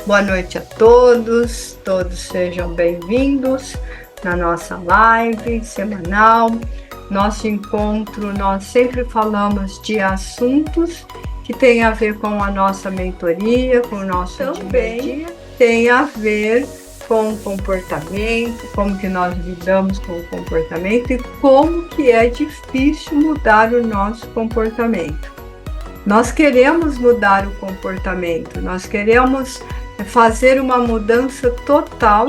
Boa noite a todos, todos sejam bem-vindos na nossa live semanal. Nosso encontro, nós sempre falamos de assuntos que têm a ver com a nossa mentoria, com o nosso dia, tem a ver com o comportamento, como que nós lidamos com o comportamento e como que é difícil mudar o nosso comportamento. Nós queremos mudar o comportamento, nós queremos fazer uma mudança total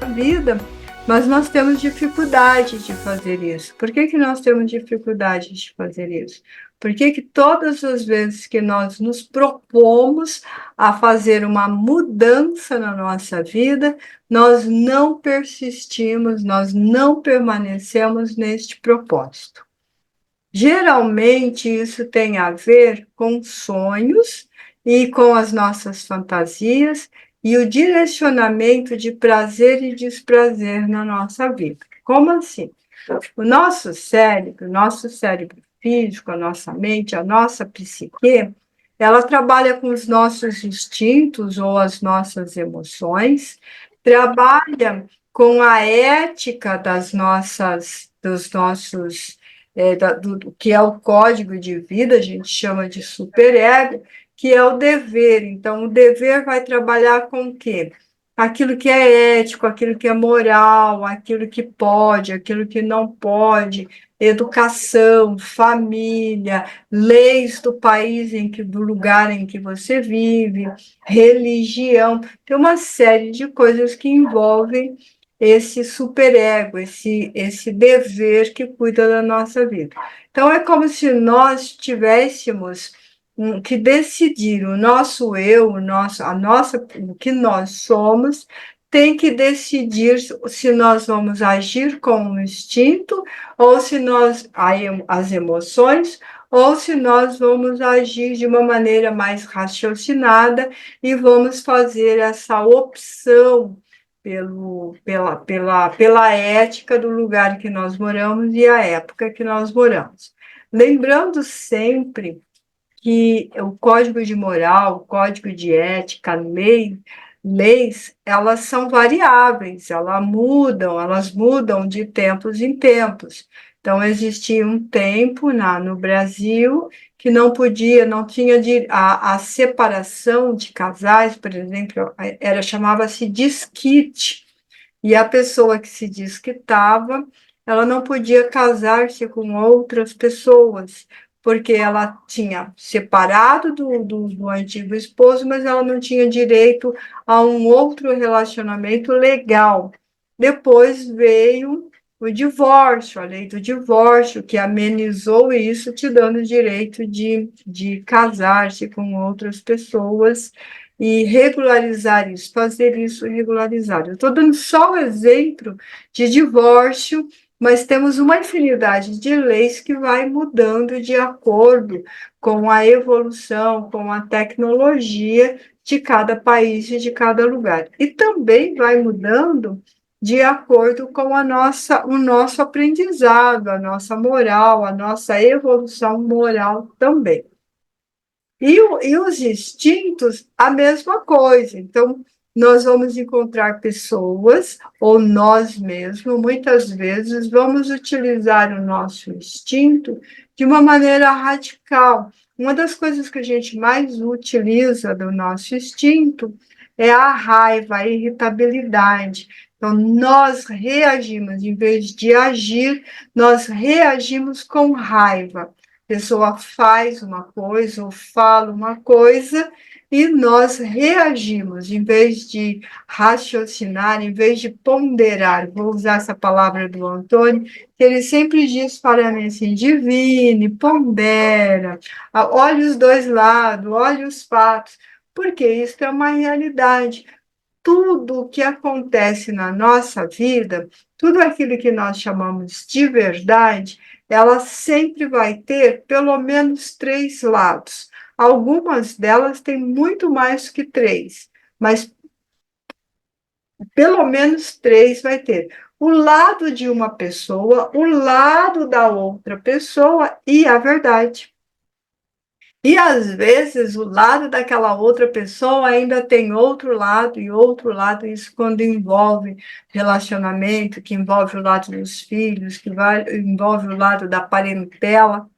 na vida, mas nós temos dificuldade de fazer isso. Por que nós temos dificuldade de fazer isso? Porque todas as vezes que nós nos propomos a fazer uma mudança na nossa vida, nós não persistimos, nós não permanecemos neste propósito. Geralmente isso tem a ver com sonhos e com as nossas fantasias e o direcionamento de prazer e desprazer na nossa vida. Como assim? O nosso cérebro físico, a nossa mente, a nossa psique, ela trabalha com os nossos instintos ou as nossas emoções, trabalha com a ética dos nossos do que é o código de vida, a gente chama de superego, que é o dever. Então, o dever vai trabalhar com o quê? Aquilo que é ético, aquilo que é moral, aquilo que pode, aquilo que não pode, educação, família, leis do país do lugar em que você vive, religião, tem uma série de coisas que envolvem esse superego, esse dever que cuida da nossa vida. Então, é como se nós tivéssemos que decidir o nosso eu, o que nós somos, tem que decidir se nós vamos agir com o instinto, ou se as emoções, ou se nós vamos agir de uma maneira mais raciocinada e vamos fazer essa opção pela ética do lugar que nós moramos e a época que nós moramos. Lembrando sempre que o código de moral, o código de ética, leis, elas são variáveis, elas mudam de tempos em tempos. Então, existia um tempo no Brasil que não tinha a separação de casais, por exemplo, chamava-se desquite, e a pessoa que se desquitava, ela não podia casar-se com outras pessoas, porque ela tinha separado do antigo esposo, mas ela não tinha direito a um outro relacionamento legal. Depois veio o divórcio, a lei do divórcio, que amenizou isso, te dando o direito de casar-se com outras pessoas e regularizar isso, fazer isso regularizar. Eu estou dando só o exemplo de divórcio, mas temos uma infinidade de leis que vai mudando de acordo com a evolução, com a tecnologia de cada país e de cada lugar. E também vai mudando de acordo com o nosso aprendizado, a nossa moral, a nossa evolução moral também. E os instintos, a mesma coisa. Então, nós vamos encontrar pessoas, ou nós mesmos, muitas vezes, vamos utilizar o nosso instinto de uma maneira radical. Uma das coisas que a gente mais utiliza do nosso instinto é a raiva, a irritabilidade. Então, nós reagimos, em vez de agir, nós reagimos com raiva. A pessoa faz uma coisa ou fala uma coisa e nós reagimos, em vez de raciocinar, em vez de ponderar. Vou usar essa palavra do Antônio, que ele sempre diz para mim assim: divine, pondera, olhe os dois lados, olhe os fatos, porque isso é uma realidade. Tudo o que acontece na nossa vida, tudo aquilo que nós chamamos de verdade, ela sempre vai ter pelo menos 3 lados. Algumas delas têm muito mais que 3, mas pelo menos 3 vai ter. O lado de uma pessoa, o lado da outra pessoa e a verdade. E às vezes o lado daquela outra pessoa ainda tem outro lado e outro lado, isso quando envolve relacionamento, que envolve o lado dos filhos, envolve o lado da parentela.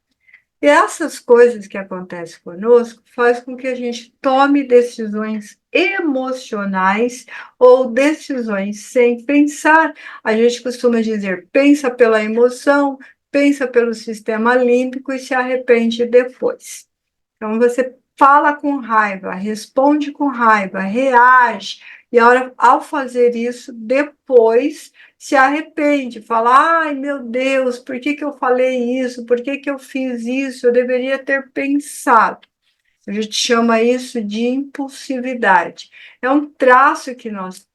E essas coisas que acontecem conosco faz com que a gente tome decisões emocionais ou decisões sem pensar. A gente costuma dizer, pensa pela emoção, pensa pelo sistema límbico e se arrepende depois. Então, você fala com raiva, responde com raiva, reage, e ao fazer isso, depois se arrepende, fala: ai meu Deus, por que que eu falei isso? Por que que eu fiz isso? Eu deveria ter pensado. A gente chama isso de impulsividade. É um traço que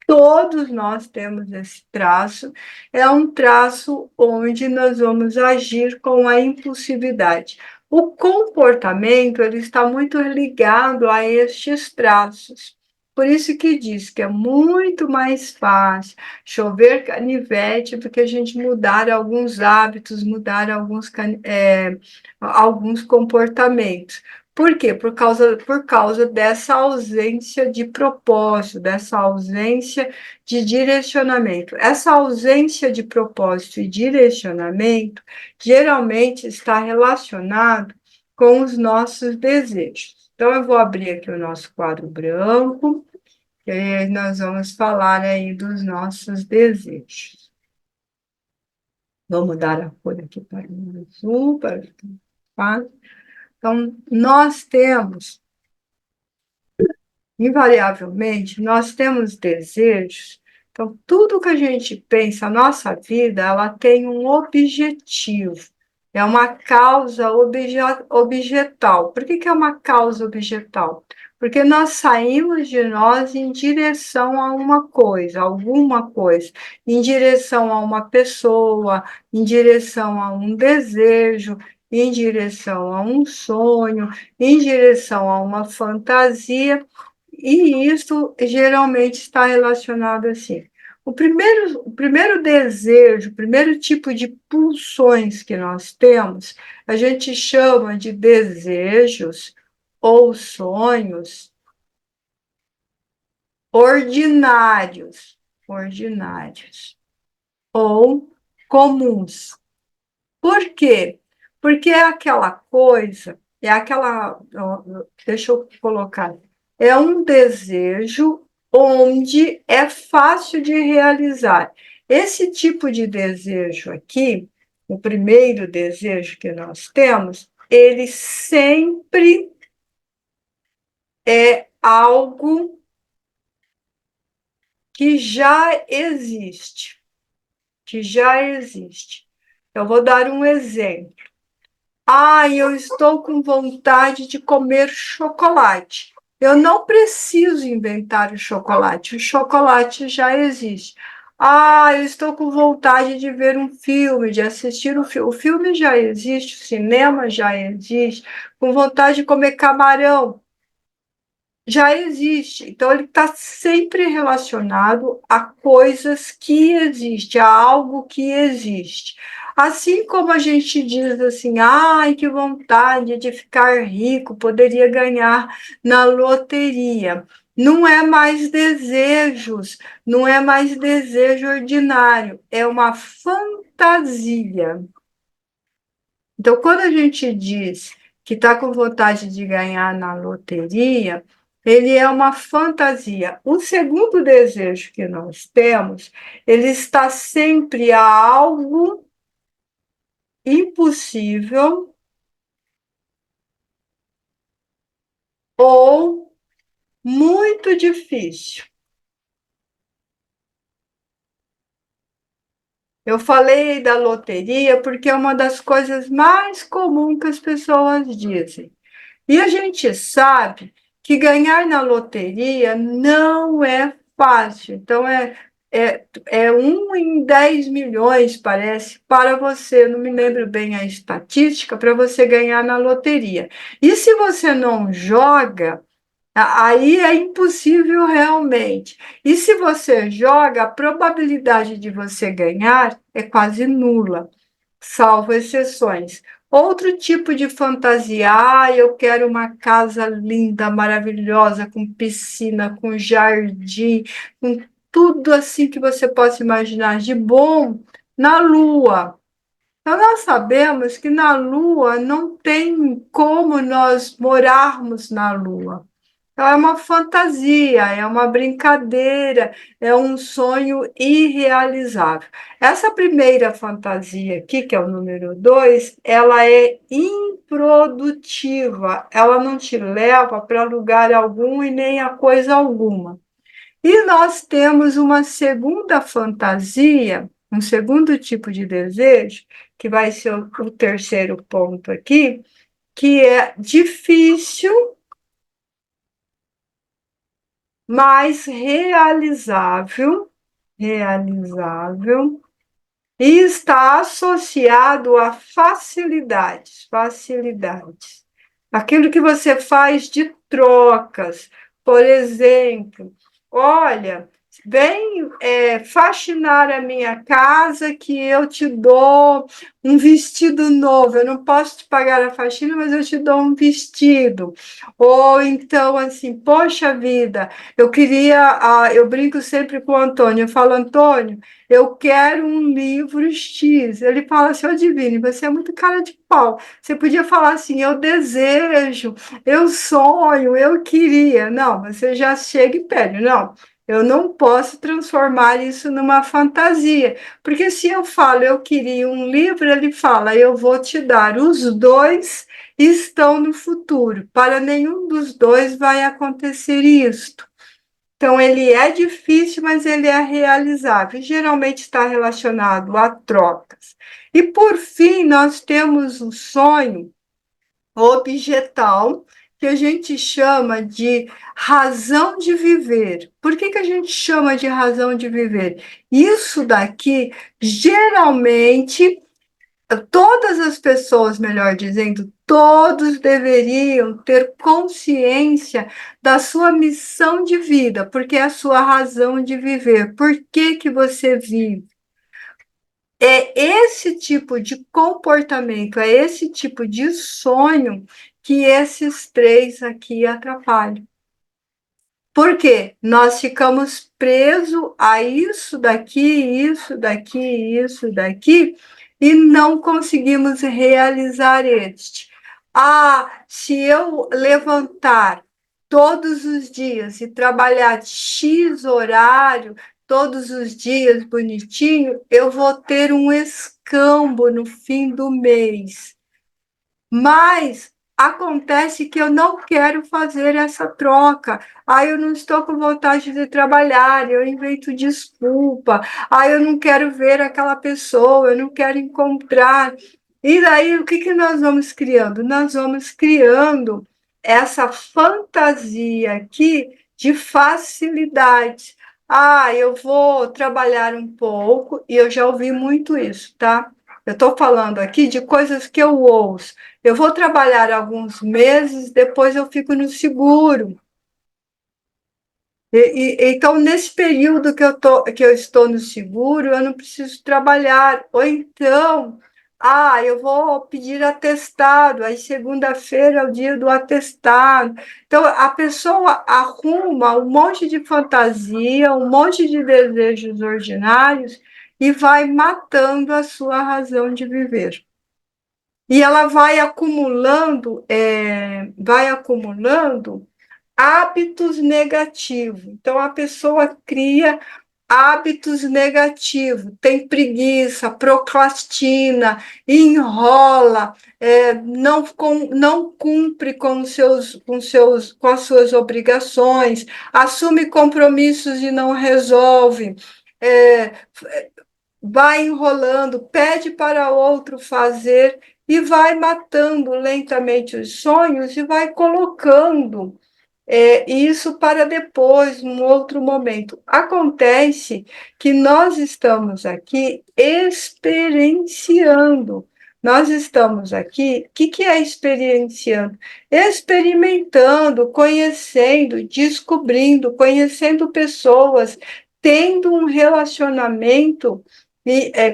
todos nós temos esse traço, é um traço onde nós vamos agir com a impulsividade. O comportamento ele está muito ligado a estes traços. Por isso que diz que é muito mais fácil chover canivete do que a gente mudar alguns hábitos, mudar alguns comportamentos. Por quê? Por causa dessa ausência de propósito, dessa ausência de direcionamento. Essa ausência de propósito e direcionamento geralmente está relacionado com os nossos desejos. Então, eu vou abrir aqui o nosso quadro branco, e aí nós vamos falar aí dos nossos desejos. Vou mudar a cor aqui para o azul, para o então, nós temos invariavelmente, nós temos desejos. Então, tudo que a gente pensa, a nossa vida, ela tem um objetivo. É uma causa objetal. Por que que é uma causa objetal? Porque nós saímos de nós em direção a uma coisa, alguma coisa, em direção a uma pessoa, em direção a um desejo, em direção a um sonho, em direção a uma fantasia. E isso geralmente está relacionado assim. O primeiro desejo, o primeiro tipo de pulsões que nós temos, a gente chama de desejos ou sonhos ordinários, ordinários ou comuns. Por quê? Porque é aquela coisa, é aquela. Deixa eu colocar. É um desejo onde é fácil de realizar. Esse tipo de desejo aqui, o primeiro desejo que nós temos, ele sempre é algo que já existe, que já existe. Eu vou dar um exemplo. Eu estou com vontade de comer chocolate. Eu não preciso inventar o chocolate já existe. Eu estou com vontade de ver um filme, de assistir um filme. O filme já existe, o cinema já existe. Com vontade de comer camarão, já existe. Então, ele está sempre relacionado a coisas que existem, a algo que existe. Assim como a gente diz assim, ai, que vontade de ficar rico, poderia ganhar na loteria. Não é mais desejos, não é mais desejo ordinário, é uma fantasia. Então, quando a gente diz que está com vontade de ganhar na loteria, ele é uma fantasia. O segundo desejo que nós temos, ele está sempre a algo impossível ou muito difícil. Eu falei da loteria porque é uma das coisas mais comuns que as pessoas dizem. E a gente sabe que ganhar na loteria não é fácil. Então, é 1 em 10 milhões, parece, para você, não me lembro bem a estatística, para você ganhar na loteria. E se você não joga, aí é impossível realmente. E se você joga, a probabilidade de você ganhar é quase nula, salvo exceções. Outro tipo de fantasia, eu quero uma casa linda, maravilhosa, com piscina, com jardim, com tudo assim que você possa imaginar de bom na Lua. Então, nós sabemos que na Lua não tem como nós morarmos na Lua. Então, é uma fantasia, é uma brincadeira, é um sonho irrealizável. Essa primeira fantasia aqui, que é o número 2, ela é improdutiva, ela não te leva para lugar algum e nem a coisa alguma. E nós temos uma segunda fantasia, um segundo tipo de desejo, que vai ser o terceiro ponto aqui, que é difícil, mas realizável, e está associado a facilidades. Aquilo que você faz de trocas, por exemplo, olha, vem faxinar a minha casa que eu te dou um vestido novo. Eu não posso te pagar a faxina, mas eu te dou um vestido. Ou então, assim, poxa vida, eu brinco sempre com o Antônio, eu falo, Antônio, eu quero um livro X. Ele fala assim, ô Divine, você é muito cara de pau. Você podia falar assim, eu desejo, eu sonho, eu queria. Não, você já chega e pede. Não, eu não posso transformar isso numa fantasia. Porque se eu falo, eu queria um livro, ele fala, eu vou te dar. Os dois estão no futuro. Para nenhum dos dois vai acontecer isto. Então, ele é difícil, mas ele é realizável. Geralmente está relacionado a trocas. E, por fim, nós temos um sonho objetal, que a gente chama de razão de viver. Por que a gente chama de razão de viver? Isso daqui, geralmente, todas as pessoas, melhor dizendo, todos deveriam ter consciência da sua missão de vida, porque é a sua razão de viver. Por que que você vive? É esse tipo de comportamento, é esse tipo de sonho que esses três aqui atrapalham. Por quê? Nós ficamos presos a isso daqui, e não conseguimos realizar este. Se eu levantar todos os dias e trabalhar X horário, todos os dias bonitinho, eu vou ter um escambo no fim do mês. Mas acontece que eu não quero fazer essa troca. Eu não estou com vontade de trabalhar, eu invento desculpa. Eu não quero ver aquela pessoa, eu não quero encontrar. E daí, o que nós vamos criando? Nós vamos criando essa fantasia aqui de facilidade. Eu vou trabalhar um pouco, e eu já ouvi muito isso, tá? Eu estou falando aqui de coisas que eu ouço. Eu vou trabalhar alguns meses, depois eu fico no seguro. Então, nesse período que eu estou no seguro, eu não preciso trabalhar. Ou então, eu vou pedir atestado, aí segunda-feira é o dia do atestado. Então, a pessoa arruma um monte de fantasia, um monte de desejos ordinários e vai matando a sua razão de viver. E ela vai acumulando hábitos negativos. Então, a pessoa cria hábitos negativos, tem preguiça, procrastina, enrola, não cumpre com as suas obrigações, assume compromissos e não resolve. É, vai enrolando, pede para outro fazer e vai matando lentamente os sonhos e vai colocando isso para depois, num outro momento. Acontece que nós estamos aqui experienciando. Nós estamos aqui, o que é experienciando? Experimentando, conhecendo, descobrindo, conhecendo pessoas, tendo um relacionamento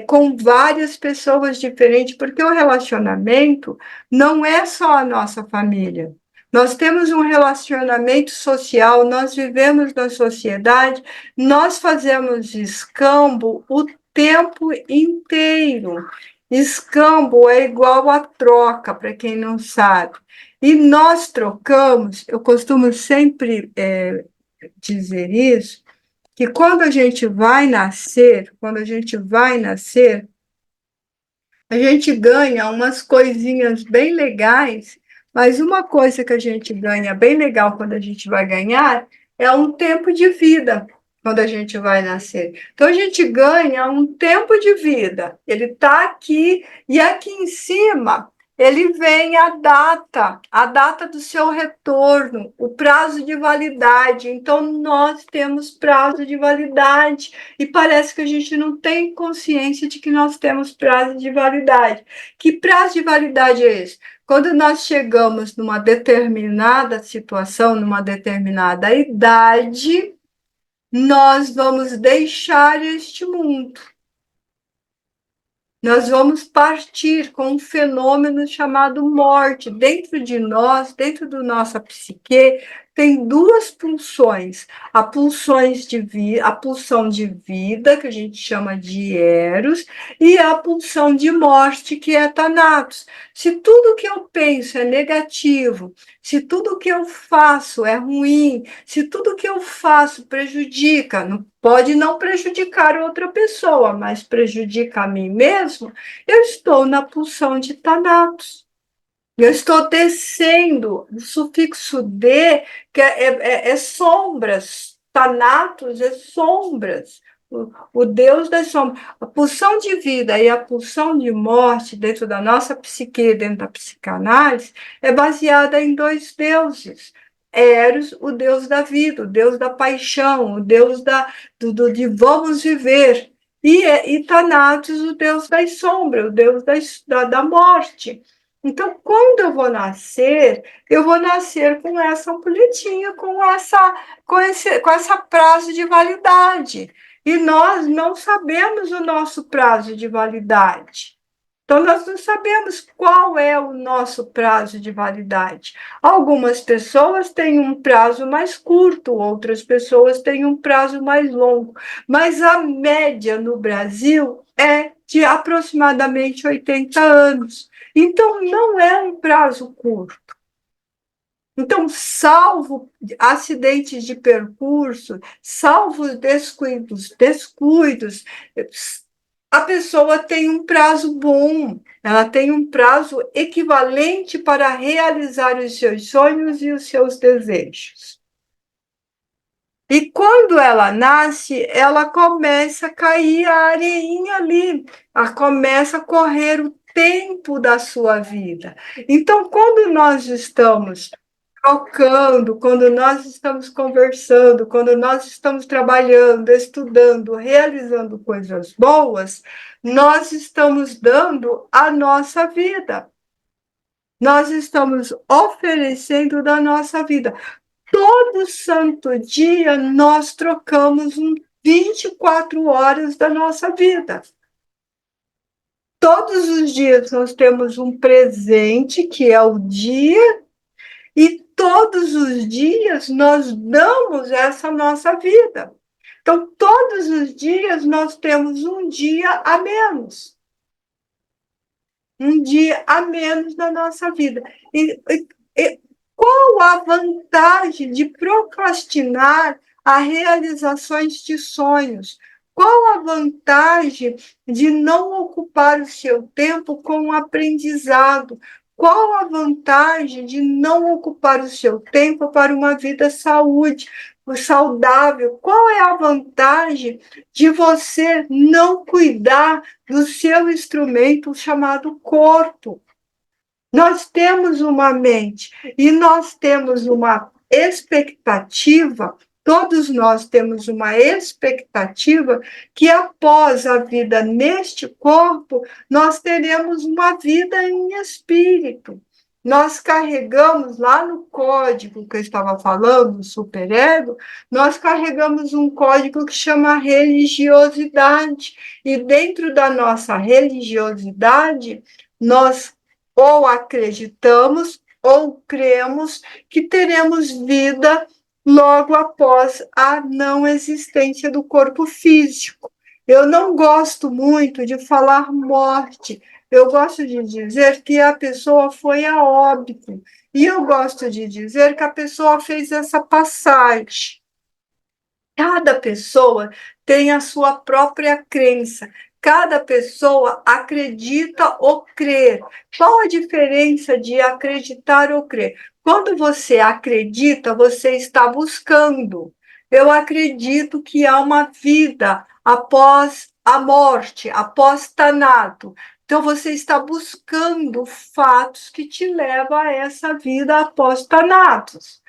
com várias pessoas diferentes, porque o relacionamento não é só a nossa família. Nós temos um relacionamento social, nós vivemos na sociedade, nós fazemos escambo o tempo inteiro. Escambo é igual a troca, para quem não sabe. E nós trocamos, eu costumo sempre dizer isso, que quando a gente vai nascer, a gente ganha umas coisinhas bem legais, mas uma coisa que a gente ganha bem legal quando a gente vai ganhar é um tempo de vida quando a gente vai nascer. Então a gente ganha um tempo de vida. Ele está aqui e aqui em cima ele vem a data do seu retorno, o prazo de validade. Então nós temos prazo de validade e parece que a gente não tem consciência de que nós temos prazo de validade. Que prazo de validade é esse? Quando nós chegamos numa determinada situação, numa determinada idade, nós vamos deixar este mundo. Nós vamos partir com um fenômeno chamado morte. Dentro de nós, dentro da nossa psique, tem duas pulsões. A pulsão de vida, que a gente chama de Eros, e a pulsão de morte, que é Thanatos. Se tudo que eu penso é negativo, se tudo que eu faço é ruim, se tudo que eu faço prejudica, pode não prejudicar outra pessoa, mas prejudica a mim mesmo, eu estou na pulsão de Thanatos. Eu estou descendo, o sufixo de, que é sombras, Thanatos é sombras, o Deus das sombras. A pulsão de vida e a pulsão de morte dentro da nossa psique, dentro da psicanálise, é baseada em dois deuses. Eros, o Deus da vida, o Deus da paixão, o Deus de vamos viver. E Thanatos, o Deus das sombras, o Deus da morte. Então, quando eu vou nascer com essa ampulhetinha, com essa prazo de validade. E nós não sabemos o nosso prazo de validade. Então, nós não sabemos qual é o nosso prazo de validade. Algumas pessoas têm um prazo mais curto, outras pessoas têm um prazo mais longo. Mas a média no Brasil é de aproximadamente 80 anos. Então, não é um prazo curto. Então, salvo acidentes de percurso, salvo descuidos, a pessoa tem um prazo bom, ela tem um prazo equivalente para realizar os seus sonhos e os seus desejos. E quando ela nasce, ela começa a cair a areinha ali, ela começa a correr o tempo da sua vida. Então, quando nós estamos trocando, quando nós estamos conversando, quando nós estamos trabalhando, estudando, realizando coisas boas, nós estamos dando a nossa vida. Nós estamos oferecendo da nossa vida. Todo santo dia nós trocamos 24 horas da nossa vida. Todos os dias nós temos um presente, que é o dia, e todos os dias nós damos essa nossa vida. Então, todos os dias nós temos um dia a menos. Um dia a menos na nossa vida. E qual a vantagem de procrastinar a realizações de sonhos? Qual a vantagem de não ocupar o seu tempo com o aprendizado? Qual a vantagem de não ocupar o seu tempo para uma vida saudável? Qual é a vantagem de você não cuidar do seu instrumento chamado corpo? Nós temos uma mente e nós temos uma expectativa, todos nós temos uma expectativa que após a vida neste corpo, nós teremos uma vida em espírito. Nós carregamos lá no código que eu estava falando, do superego, nós carregamos um código que chama religiosidade. E dentro da nossa religiosidade, nós ou acreditamos ou cremos que teremos vida logo após a não existência do corpo físico. Eu não gosto muito de falar morte, eu gosto de dizer que a pessoa foi a óbito. E eu gosto de dizer que a pessoa fez essa passagem. Cada pessoa tem a sua própria crença. Cada pessoa acredita ou crê. Qual a diferença de acreditar ou crer? Quando você acredita, você está buscando. Eu acredito que há uma vida após a morte, após Tanato. Então, você está buscando fatos que te levam a essa vida após Thanatos.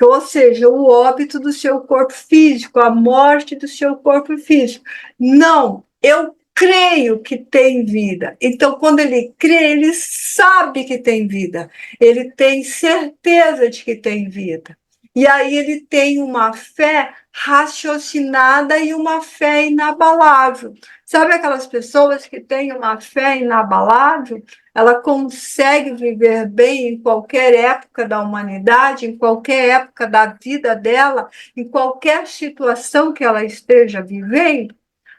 Ou seja, o óbito do seu corpo físico, a morte do seu corpo físico. Não, eu creio que tem vida. Então, quando ele crê, ele sabe que tem vida. Ele tem certeza de que tem vida. E aí ele tem uma fé raciocinada e uma fé inabalável. Sabe aquelas pessoas que têm uma fé inabalável? Ela consegue viver bem em qualquer época da humanidade, em qualquer época da vida dela, em qualquer situação que ela esteja vivendo.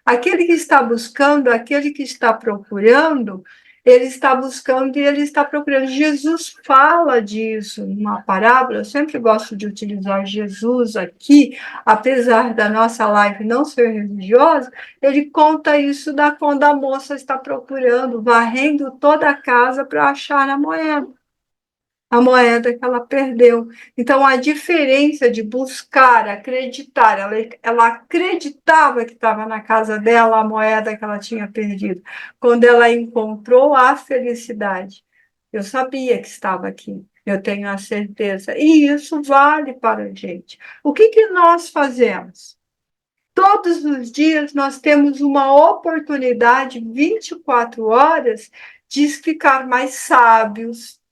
Aquele que está buscando, aquele que está procurando, ele está buscando e ele está procurando. Jesus fala disso numa parábola, eu sempre gosto de utilizar Jesus aqui, apesar da nossa live não ser religiosa, ele conta isso da quando a moça está procurando, varrendo toda a casa para achar a moeda que ela perdeu. Então, a diferença de buscar, acreditar, ela acreditava que estava na casa dela a moeda que ela tinha perdido. Quando ela encontrou a felicidade, eu sabia que estava aqui. Eu tenho a certeza. E isso vale para a gente. O que, que nós fazemos? Todos os dias nós temos uma oportunidade, 24 horas, de ficar mais sábios,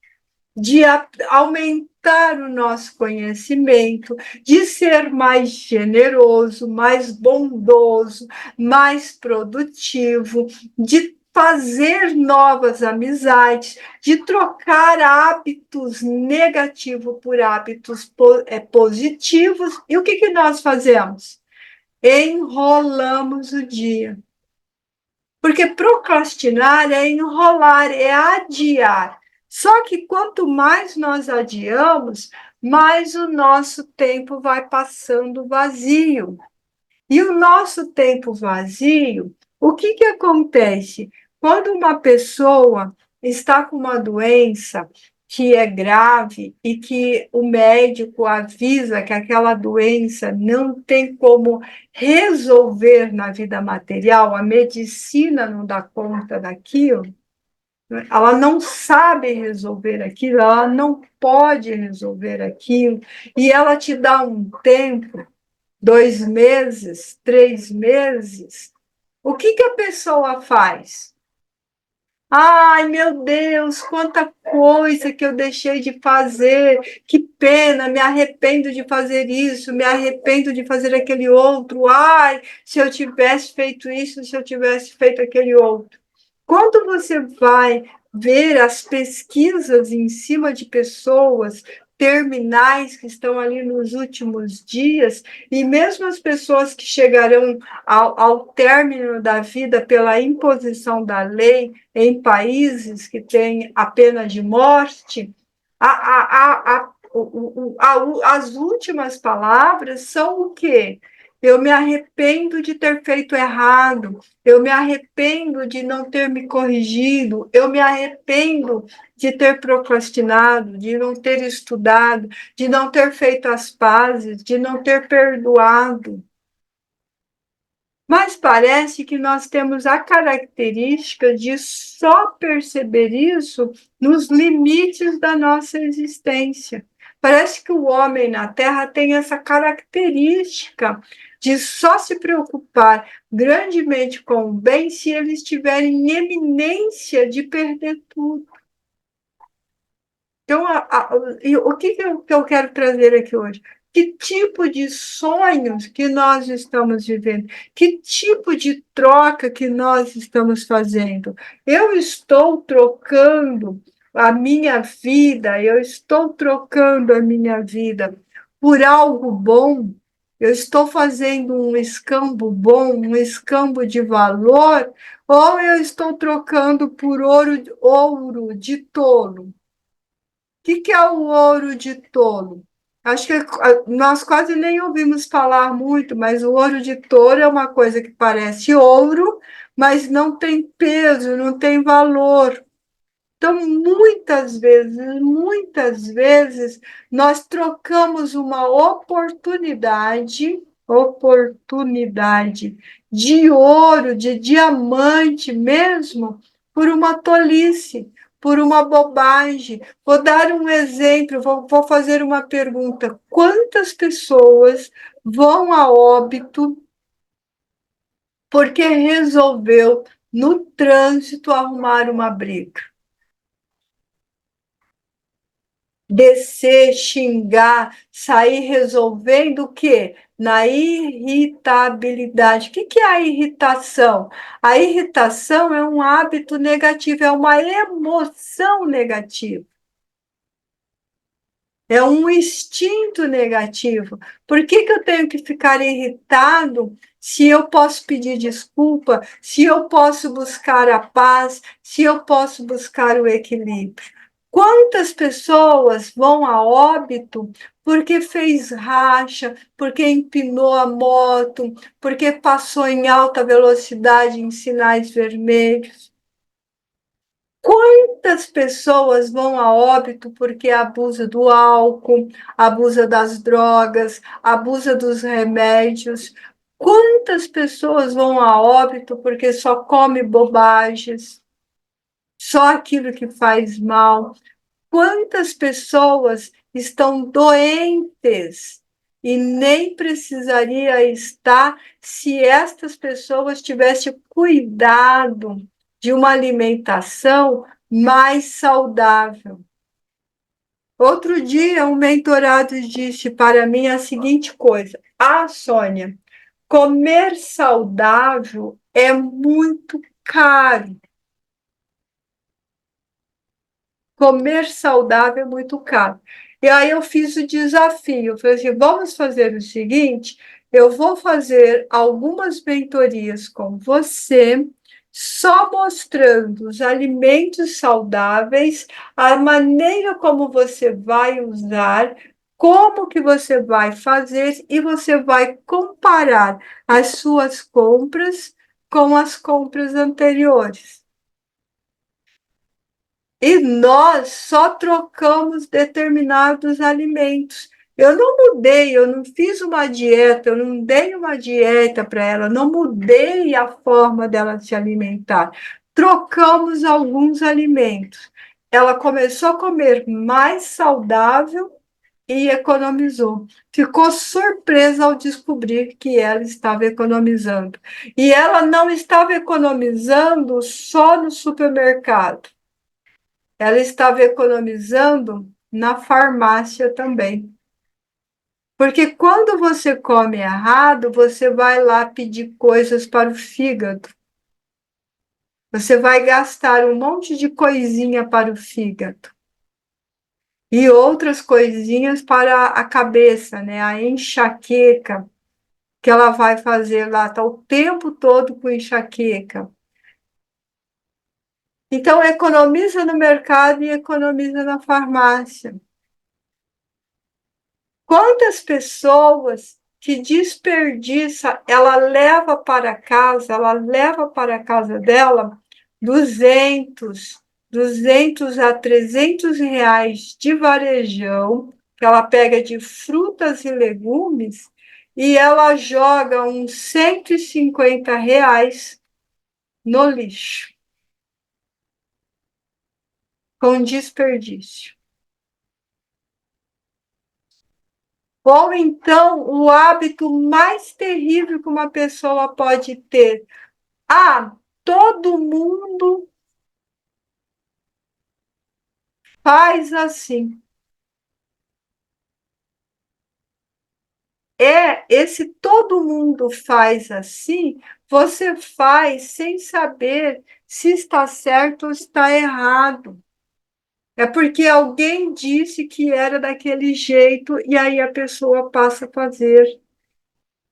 de aumentar o nosso conhecimento, de ser mais generoso, mais bondoso, mais produtivo, de fazer novas amizades, de trocar hábitos negativos por hábitos positivos. E o que, que nós fazemos? Enrolamos o dia. Porque procrastinar é enrolar, é adiar. Só que quanto mais nós adiamos, mais o nosso tempo vai passando vazio. E o nosso tempo vazio, o que, que acontece? Quando uma pessoa está com uma doença que é grave e que o médico avisa que aquela doença não tem como resolver na vida material, a medicina não dá conta daquilo, ela não sabe resolver aquilo, ela não pode resolver aquilo, e ela te dá um tempo, 2 meses, 3 meses, o que, que a pessoa faz? Ai, meu Deus, quanta coisa que eu deixei de fazer, que pena, me arrependo de fazer isso, me arrependo de fazer aquele outro. Ai, se eu tivesse feito isso, se eu tivesse feito aquele outro. Quando você vai ver as pesquisas em cima de pessoas terminais que estão ali nos últimos dias, e mesmo as pessoas que chegarão ao término da vida pela imposição da lei em países que têm a pena de morte, as últimas palavras são o quê? Eu me arrependo de ter feito errado, eu me arrependo de não ter me corrigido, eu me arrependo de ter procrastinado, de não ter estudado, de não ter feito as pazes, de não ter perdoado. Mas parece que nós temos a característica de só perceber isso nos limites da nossa existência. Parece que o homem na Terra tem essa característica de só se preocupar grandemente com o bem se eles estiverem em eminência de perder tudo. Então, e o que eu quero trazer aqui hoje? Que tipo de sonhos que nós estamos vivendo? Que tipo de troca que nós estamos fazendo? Eu estou trocando a minha vida, eu estou trocando a minha vida por algo bom, eu estou fazendo um escambo bom, um escambo de valor, ou eu estou trocando por ouro de tolo? Que é o ouro de tolo? Acho que nós quase nem ouvimos falar muito, mas o ouro de tolo é uma coisa que parece ouro, mas não tem peso, não tem valor. Então, muitas vezes, nós trocamos uma oportunidade de ouro, de diamante mesmo, por uma tolice, por uma bobagem. Vou dar um exemplo, vou fazer uma pergunta. Quantas pessoas vão a óbito porque resolveu, no trânsito, arrumar uma briga? Descer, xingar, sair resolvendo o quê? Na irritabilidade. O que é a irritação? A irritação é um hábito negativo, é uma emoção negativa. É um instinto negativo. Por que eu tenho que ficar irritado se eu posso pedir desculpa, se eu posso buscar a paz, se eu posso buscar o equilíbrio? Quantas pessoas vão a óbito porque fez racha, porque empinou a moto, porque passou em alta velocidade em sinais vermelhos? Quantas pessoas vão a óbito porque abusa do álcool, abusa das drogas, abusa dos remédios? Quantas pessoas vão a óbito porque só come bobagens, só aquilo que faz mal? Quantas pessoas estão doentes e nem precisaria estar se estas pessoas tivessem cuidado de uma alimentação mais saudável? Outro dia, um mentorado disse para mim a seguinte coisa: Ah, Sônia, comer saudável é muito caro. Comer saudável é muito caro. E aí eu fiz o desafio. Eu falei assim: vamos fazer o seguinte: eu vou fazer algumas mentorias com você, só mostrando os alimentos saudáveis, a maneira como você vai usar, como que você vai fazer, e você vai comparar as suas compras com as compras anteriores. E nós só trocamos determinados alimentos. Eu não mudei, eu não fiz uma dieta, eu não dei uma dieta para ela, não mudei a forma dela se alimentar. Trocamos alguns alimentos. Ela começou a comer mais saudável e economizou. Ficou surpresa ao descobrir que ela estava economizando. E ela não estava economizando só no supermercado. Ela estava economizando na farmácia também. Porque quando você come errado, você vai lá pedir coisas para o fígado. Você vai gastar um monte de coisinha para o fígado. E outras coisinhas para a cabeça, né? A enxaqueca, que ela vai fazer lá, está o tempo todo com enxaqueca. Então, economiza no mercado e economiza na farmácia. Quantas pessoas que desperdiça, ela leva para a casa dela 200 a R$ 300 de varejão, que ela pega de frutas e legumes, e ela joga uns R$ 150 no lixo, com desperdício. Ou então, o hábito mais terrível que uma pessoa pode ter. Ah, todo mundo faz assim. Esse todo mundo faz assim, você faz sem saber se está certo ou está errado. É porque alguém disse que era daquele jeito e aí a pessoa passa a fazer.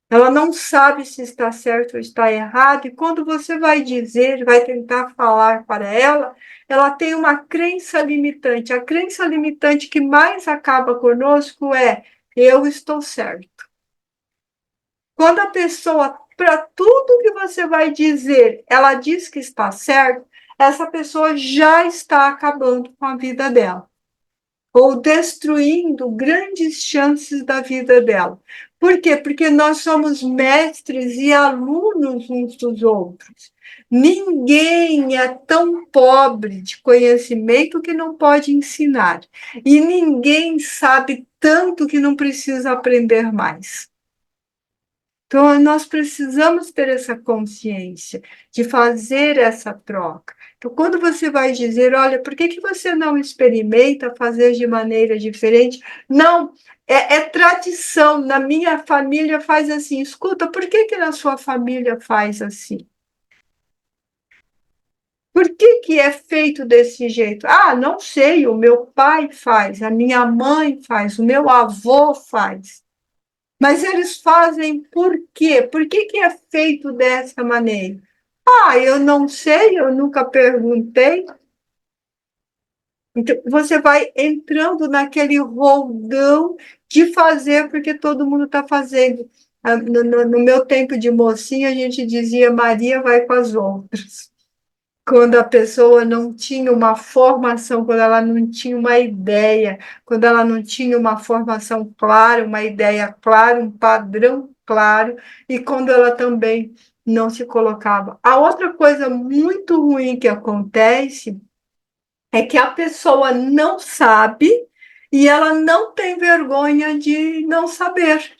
Ela não sabe se está certo ou está errado, e quando você vai dizer, vai tentar falar para ela, ela tem uma crença limitante. A crença limitante que mais acaba conosco é: eu estou certo. Quando a pessoa, para tudo que você vai dizer, ela diz que está certo, essa pessoa já está acabando com a vida dela, ou destruindo grandes chances da vida dela. Por quê? Porque nós somos mestres e alunos uns dos outros. Ninguém é tão pobre de conhecimento que não pode ensinar. E ninguém sabe tanto que não precisa aprender mais. Então, nós precisamos ter essa consciência de fazer essa troca. Então, quando você vai dizer, olha, por que que você não experimenta fazer de maneira diferente? Não, é tradição. Na minha família faz assim. Escuta, por que que na sua família faz assim? Por que que é feito desse jeito? Ah, não sei, o meu pai faz, a minha mãe faz, o meu avô faz. Mas eles fazem por quê? Por que que é feito dessa maneira? Ah, eu não sei, eu nunca perguntei. Então, você vai entrando naquele roldão de fazer porque todo mundo está fazendo. No meu tempo de mocinha, a gente dizia Maria vai com as outras. Quando a pessoa não tinha uma formação, quando ela não tinha uma ideia, quando ela não tinha uma formação clara, uma ideia clara, um padrão claro, e quando ela também não se colocava. A outra coisa muito ruim que acontece é que a pessoa não sabe e ela não tem vergonha de não saber.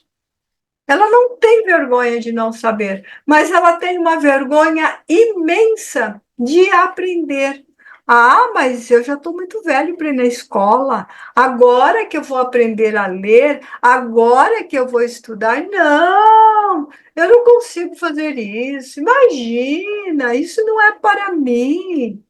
Ela não tem vergonha de não saber, mas ela tem uma vergonha imensa de aprender. Ah, mas eu já estou muito velho para ir na escola. Agora que eu vou aprender a ler, agora que eu vou estudar. Não, eu não consigo fazer isso. Imagina, isso não é para mim.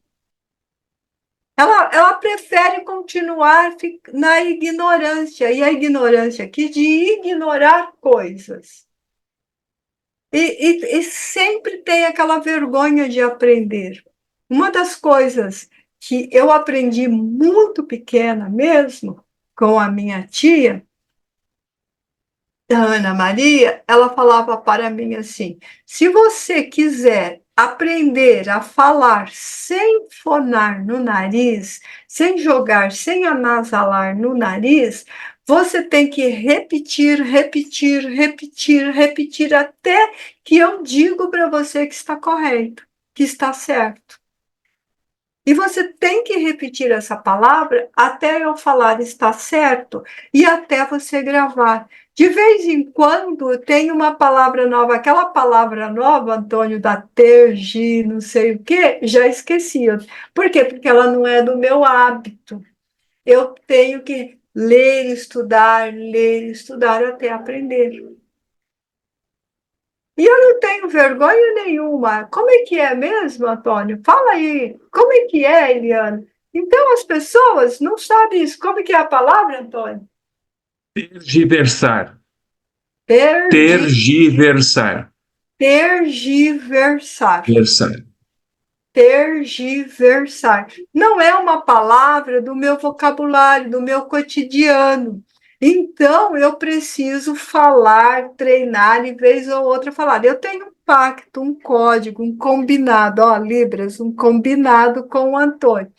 Ela prefere continuar na ignorância, e a ignorância aqui de ignorar coisas. E sempre tem aquela vergonha de aprender. Uma das coisas que eu aprendi muito pequena mesmo, com a minha tia, a Ana Maria, ela falava para mim assim: se você quiser aprender a falar sem fonar no nariz, sem jogar, sem anasalar no nariz, você tem que repetir, repetir, repetir, repetir, até que eu digo para você que está correto, que está certo. E você tem que repetir essa palavra até eu falar está certo e até você gravar. De vez em quando tem uma palavra nova, aquela palavra nova, Antônio, da tergi, não sei o quê, já esqueci. Por quê? Porque ela não é do meu hábito. Eu tenho que ler, estudar até aprender. E eu não tenho vergonha nenhuma. Como é que é mesmo, Antônio? Fala aí. Como é que é, Eliana? Então, as pessoas não sabem isso. Como é que é a palavra, Antônio? Tergiversar. Tergi, Tergiversar. tergiversar. Versar. Tergiversar. Não é uma palavra do meu vocabulário, do meu cotidiano. Então, eu preciso falar, treinar e vez ou outra falar. Eu tenho um pacto, um código, um combinado, ó, Libras, um combinado com o Antônio.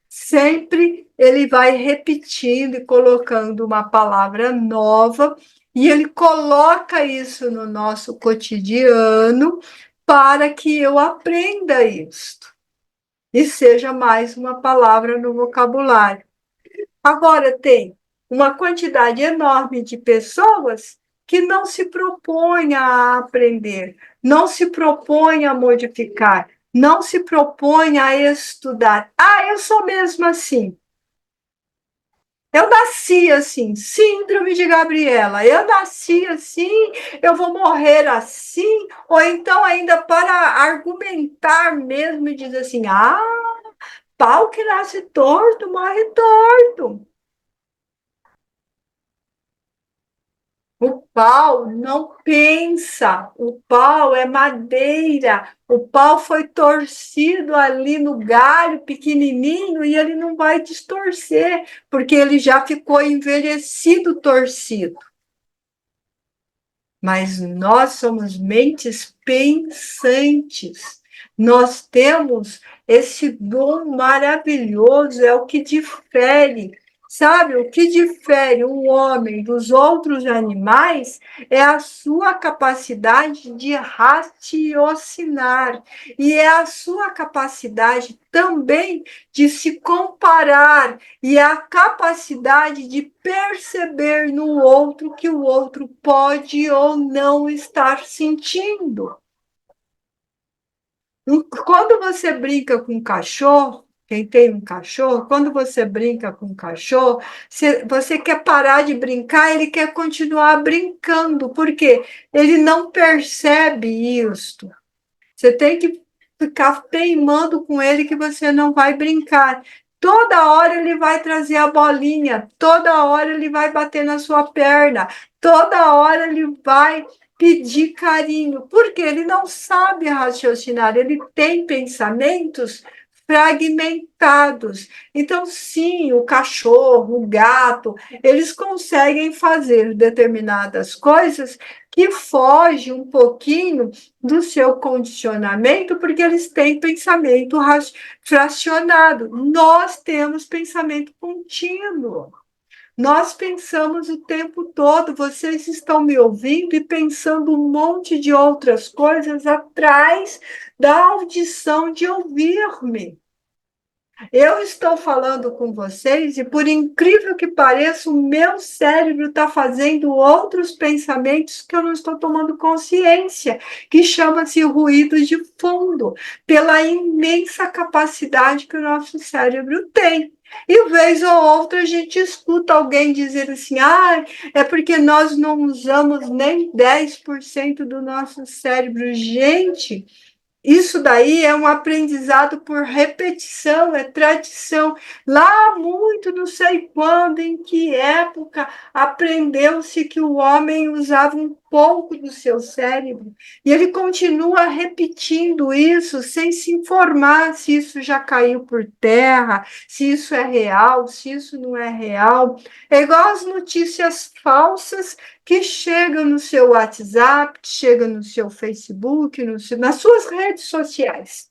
Sempre ele vai repetindo e colocando uma palavra nova, e ele coloca isso no nosso cotidiano para que eu aprenda isto e seja mais uma palavra no vocabulário. Agora, tem uma quantidade enorme de pessoas que não se propõem a aprender, não se propõem a modificar, não se propõem a estudar. Ah, eu sou mesmo assim. Eu nasci assim, síndrome de Gabriela. Eu nasci assim, eu vou morrer assim. Ou então, ainda para argumentar mesmo e dizer assim: ah, pau que nasce torto, morre torto. O pau não pensa, o pau é madeira, o pau foi torcido ali no galho pequenininho e ele não vai distorcer, porque ele já ficou envelhecido torcido. Mas nós somos mentes pensantes. Nós temos esse dom maravilhoso, é o que difere. Sabe, o que difere o homem dos outros animais é a sua capacidade de raciocinar e é a sua capacidade também de se comparar e a capacidade de perceber no outro que o outro pode ou não estar sentindo. Quando você brinca com um cachorro, quem tem um cachorro, quando você brinca com um cachorro, você quer parar de brincar, ele quer continuar brincando, porque ele não percebe isso. Você tem que ficar teimando com ele que você não vai brincar. Toda hora ele vai trazer a bolinha, toda hora ele vai bater na sua perna, toda hora ele vai pedir carinho, porque ele não sabe raciocinar, ele tem pensamentos fragmentados. Então, sim, o cachorro, o gato, eles conseguem fazer determinadas coisas que fogem um pouquinho do seu condicionamento, porque eles têm pensamento fracionado. Nós temos pensamento contínuo. Nós pensamos o tempo todo. Vocês estão me ouvindo e pensando um monte de outras coisas atrás da audição de ouvir-me. Eu estou falando com vocês e, por incrível que pareça, o meu cérebro está fazendo outros pensamentos que eu não estou tomando consciência, que chama-se ruído de fundo, pela imensa capacidade que o nosso cérebro tem. E, vez ou outra, a gente escuta alguém dizer assim: ah, é porque nós não usamos nem 10% do nosso cérebro. Gente, isso daí é um aprendizado por repetição, é tradição. Lá muito, não sei quando, em que época, aprendeu-se que o homem usava um pouco do seu cérebro. E ele continua repetindo isso sem se informar se isso já caiu por terra, se isso é real, se isso não é real. É igual as notícias falsas que chega no seu WhatsApp, que chega no seu Facebook, nas suas redes sociais.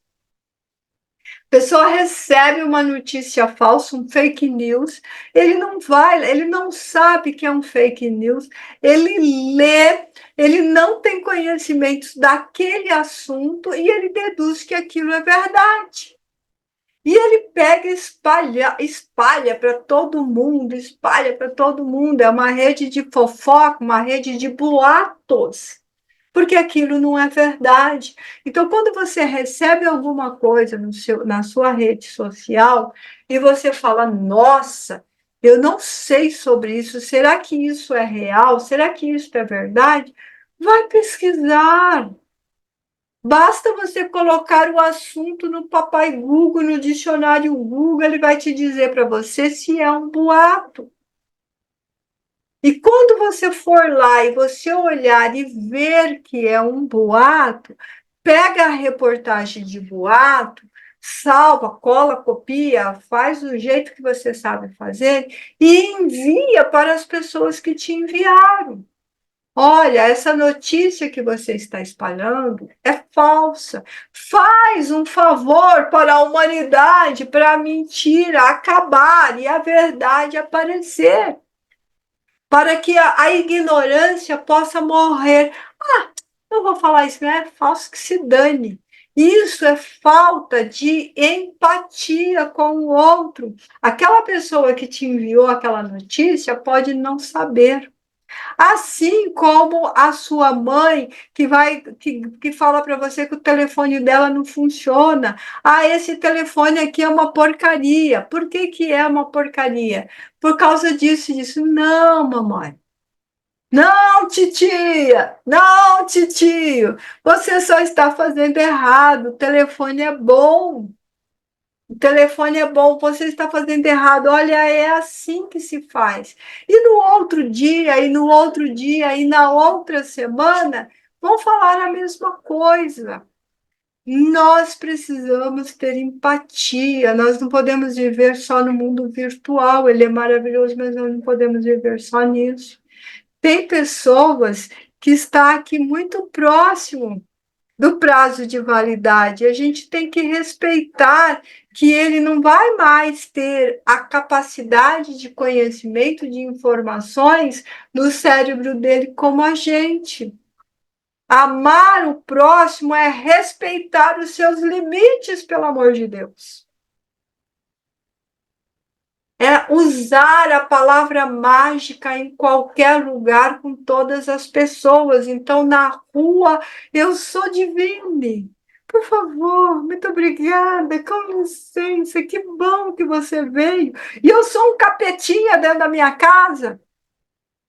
A pessoa recebe uma notícia falsa, um fake news, ele não sabe que é um fake news, ele lê, ele não tem conhecimentos daquele assunto e ele deduz que aquilo é verdade. E ele pega e espalha para todo mundo, espalha para todo mundo. É uma rede de fofoca, uma rede de boatos, porque aquilo não é verdade. Então, quando você recebe alguma coisa na sua rede social e você fala, nossa, eu não sei sobre isso, será que isso é real? Será que isso é verdade? Vai pesquisar. Basta você colocar o assunto no papai Google, no dicionário Google, ele vai te dizer para você se é um boato. E quando você for lá e você olhar e ver que é um boato, pega a reportagem de boato, salva, cola, copia, faz do jeito que você sabe fazer e envia para as pessoas que te enviaram. Olha, essa notícia que você está espalhando é falsa. Faz um favor para a humanidade, para a mentira acabar e a verdade aparecer, para que a ignorância possa morrer. Ah, não vou falar isso, né? É falso que se dane. Isso é falta de empatia com o outro. Aquela pessoa que te enviou aquela notícia pode não saber. Assim como a sua mãe que fala para você que o telefone dela não funciona. Ah, esse telefone aqui é uma porcaria. Por que que é uma porcaria? Por causa disso e disso. Não, mamãe. Não, titia! Não, titio! Você só está fazendo errado. O telefone é bom. O telefone é bom, você está fazendo errado. Olha, é assim que se faz. E no outro dia, e no outro dia, e na outra semana, vão falar a mesma coisa. Nós precisamos ter empatia. Nós não podemos viver só no mundo virtual. Ele é maravilhoso, mas nós não podemos viver só nisso. Tem pessoas que estão aqui muito próximo do prazo de validade. A gente tem que respeitar que ele não vai mais ter a capacidade de conhecimento de informações no cérebro dele como a gente. Amar o próximo é respeitar os seus limites, pelo amor de Deus. É usar a palavra mágica em qualquer lugar com todas as pessoas. Então, na rua, eu sou divine. Por favor, muito obrigada, com licença, que bom que você veio. E eu sou um capetinha dentro da minha casa,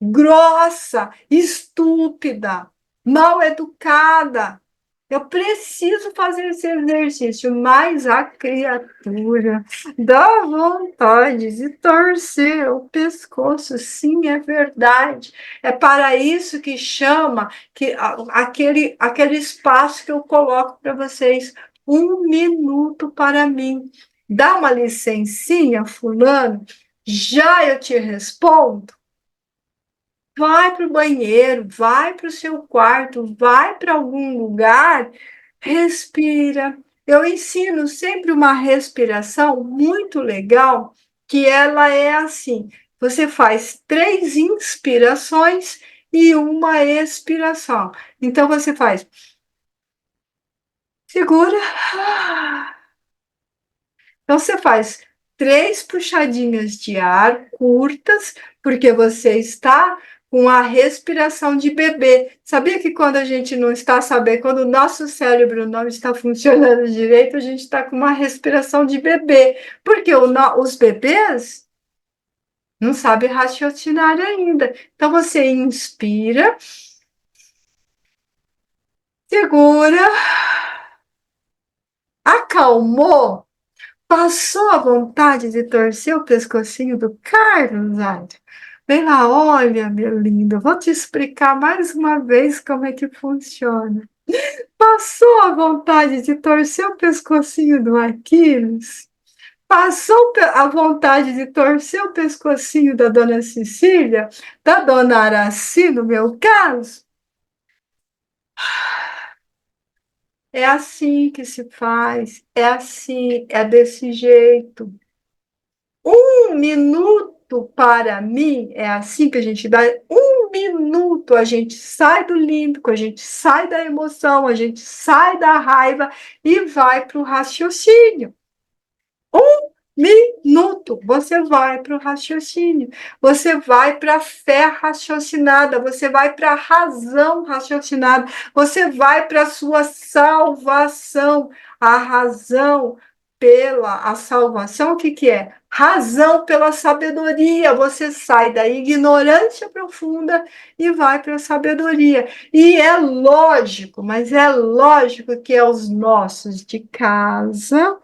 grossa, estúpida, mal educada. Eu preciso fazer esse exercício, mas a criatura dá vontade de torcer o pescoço. Sim, é verdade. É para isso que chama aquele espaço que eu coloco para vocês. 1 minuto para mim. Dá uma licencinha, fulano. Já eu te respondo. Vai para o banheiro, vai para o seu quarto, vai para algum lugar, respira. Eu ensino sempre uma respiração muito legal, que ela é assim: você faz 3 inspirações e uma expiração. Então você faz, segura. Então, você faz 3 puxadinhas de ar curtas, porque você está com a respiração de bebê. Sabia que quando a gente não está sabendo, quando o nosso cérebro não está funcionando direito, a gente está com uma respiração de bebê, porque os bebês não sabem raciocinar ainda. Então, você inspira, segura, acalmou. Passou a vontade de torcer o pescocinho do Carlos, Nádia? Vem lá, olha, meu lindo, vou te explicar mais uma vez como é que funciona. Passou a vontade de torcer o pescocinho do Aquiles? Passou a vontade de torcer o pescocinho da dona Cecília? Da dona Araci, no meu caso? É assim que se faz, é assim, é desse jeito. 1 minuto para mim é assim que a gente dá. 1 minuto a gente sai do límbico, a gente sai da emoção, a gente sai da raiva e vai para o raciocínio. 1 minuto, você vai para o raciocínio, você vai para a fé raciocinada, você vai para a razão raciocinada, você vai para a sua salvação. A razão pela a salvação, o que, que é? Razão pela sabedoria. Você sai da ignorância profunda e vai para a sabedoria. E é lógico, mas é lógico que é os nossos de casa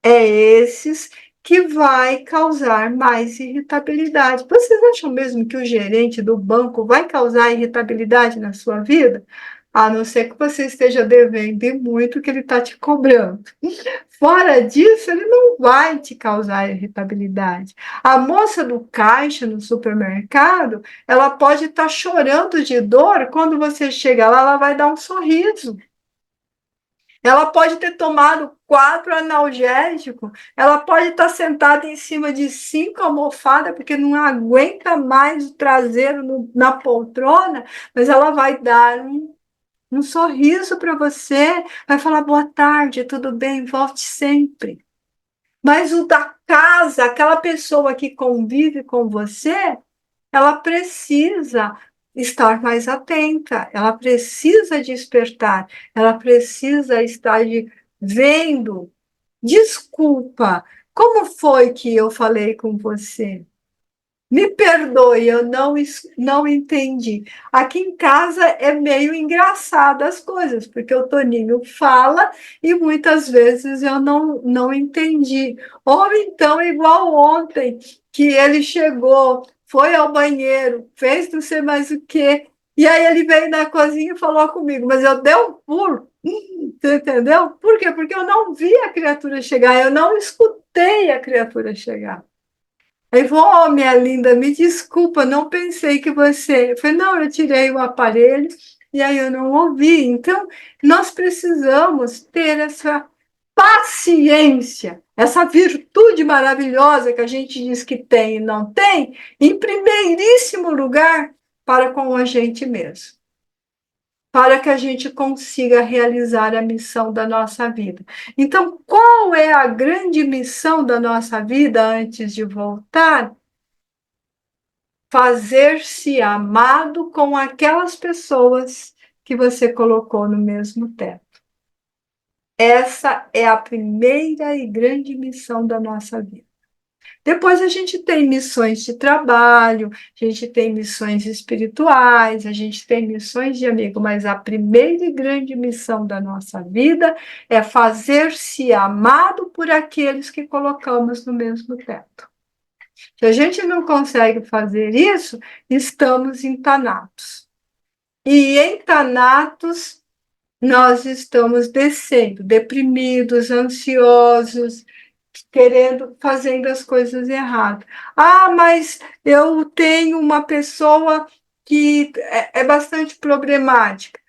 é esses que vai causar mais irritabilidade. Vocês acham mesmo que o gerente do banco vai causar irritabilidade na sua vida? A não ser que você esteja devendo e muito que ele está te cobrando. Fora disso, ele não vai te causar irritabilidade. A moça do caixa no supermercado, ela pode estar chorando de dor, quando você chega lá, ela vai dar um sorriso. Ela pode ter tomado 4 analgésicos, ela pode estar sentada em cima de 5 almofadas, porque não aguenta mais o traseiro na poltrona, mas ela vai dar um sorriso para você, vai falar boa tarde, tudo bem, volte sempre. Mas o da casa, aquela pessoa que convive com você, ela precisa estar mais atenta, ela precisa despertar, ela precisa estar vendo. Desculpa, como foi que eu falei com você? Me perdoe, eu não entendi. Aqui em casa é meio engraçado as coisas, porque o Toninho fala e muitas vezes eu não entendi. Ou então, igual ontem, que ele chegou, foi ao banheiro, fez não sei mais o quê, e aí ele veio na cozinha e falou comigo, mas eu dei um pulo. Você entendeu? Por quê? Porque eu não vi a criatura chegar, eu não escutei a criatura chegar. Aí falou, oh, minha linda, me desculpa, não pensei que você. Eu falei, não, eu tirei o aparelho e aí eu não ouvi. Então, nós precisamos ter essa paciência, essa virtude maravilhosa que a gente diz que tem e não tem, em primeiríssimo lugar, para com a gente mesmo, para que a gente consiga realizar a missão da nossa vida. Então, qual é a grande missão da nossa vida antes de voltar? Fazer-se amado com aquelas pessoas que você colocou no mesmo teto. Essa é a primeira e grande missão da nossa vida. Depois a gente tem missões de trabalho, a gente tem missões espirituais, a gente tem missões de amigo, mas a primeira e grande missão da nossa vida é fazer-se amado por aqueles que colocamos no mesmo teto. Se a gente não consegue fazer isso, estamos em Thanatos. E em Thanatos, nós estamos descendo, deprimidos, ansiosos, fazendo as coisas erradas. Ah, mas eu tenho uma pessoa que é bastante problemática.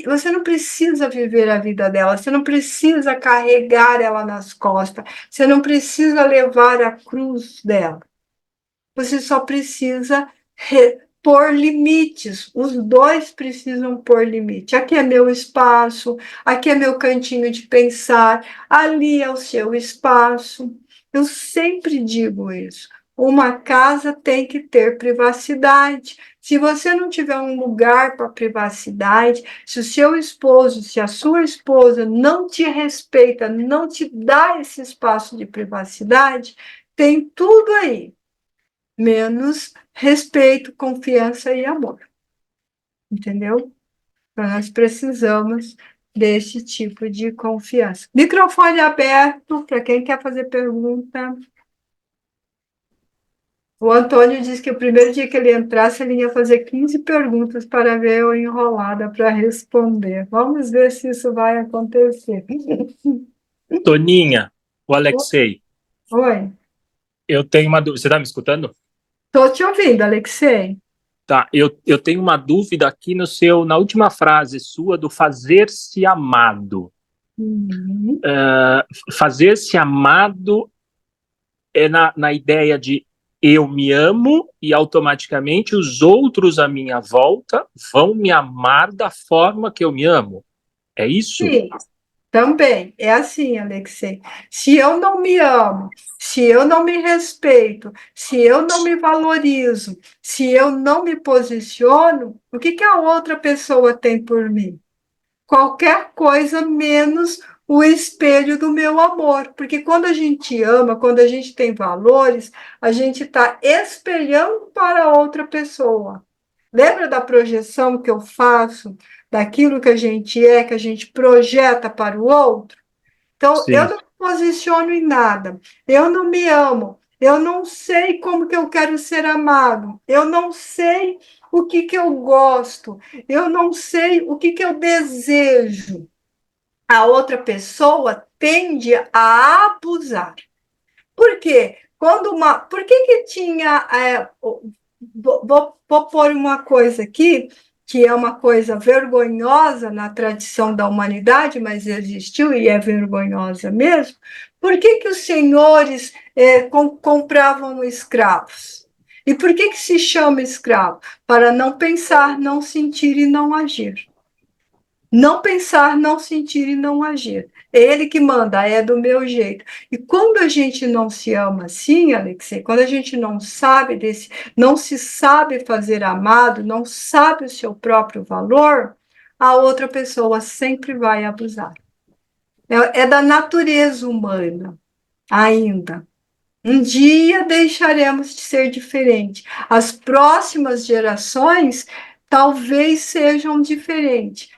Você não precisa viver a vida dela, você não precisa carregar ela nas costas, você não precisa levar a cruz dela. Você só precisa pôr limites. Os dois precisam pôr limite. Aqui é meu espaço, aqui é meu cantinho de pensar, ali é o seu espaço. Eu sempre digo isso. Uma casa tem que ter privacidade. Se você não tiver um lugar para privacidade, se o seu esposo, se a sua esposa não te respeita, não te dá esse espaço de privacidade, tem tudo aí menos respeito, confiança e amor. Entendeu? Então, nós precisamos desse tipo de confiança. Microfone aberto para quem quer fazer pergunta. O Antônio disse que o primeiro dia que ele entrasse, ele ia fazer 15 perguntas para ver eu enrolada para responder. Vamos ver se isso vai acontecer. Toninha, o Alexei, Oi, eu tenho uma dúvida. Você está me escutando? estou te ouvindo, Alexei. Tá, eu tenho uma dúvida aqui na última frase sua do fazer-se amado. Uhum. Fazer-se amado é na ideia de eu me amo e automaticamente os outros à minha volta vão me amar da forma que eu me amo. É isso? Sim. Também, é assim, Alexei. Se eu não me amo, se eu não me respeito, se eu não me valorizo, se eu não me posiciono, o que a outra pessoa tem por mim? Qualquer coisa menos o espelho do meu amor. Porque quando a gente ama, quando a gente tem valores, a gente está espelhando para a outra pessoa. Lembra da projeção que eu faço, daquilo que a gente é, que a gente projeta para o outro? Então, eu Sim. não me posiciono em nada, eu não me amo, eu não sei como que eu quero ser amado, eu não sei o que eu gosto, eu não sei o que eu desejo. A outra pessoa tende a abusar. Por quê? Por que tinha. Vou pôr uma coisa aqui, que é uma coisa vergonhosa na tradição da humanidade, mas existiu e é vergonhosa mesmo. Por que os senhores compravam escravos? E por que se chama escravo? Para não pensar, não sentir e não agir. Não pensar, não sentir e não agir. É ele que manda, é do meu jeito. E quando a gente não se ama assim, Alexei, quando a gente não sabe desse, não se sabe fazer amado, não sabe o seu próprio valor, a outra pessoa sempre vai abusar. É da natureza humana, ainda. Um dia deixaremos de ser diferente. As próximas gerações talvez sejam diferentes.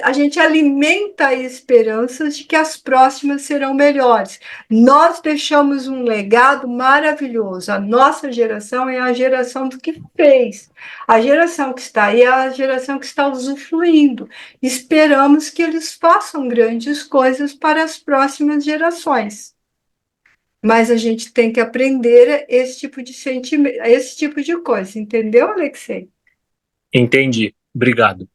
A gente alimenta esperanças de que as próximas serão melhores. Nós deixamos um legado maravilhoso. A nossa geração é a geração do que fez. A geração que está aí é a geração que está usufruindo. Esperamos que eles façam grandes coisas para as próximas gerações. Mas a gente tem que aprender esse tipo de sentimento, esse tipo de coisa, entendeu, Alexei? Entendi. Obrigado.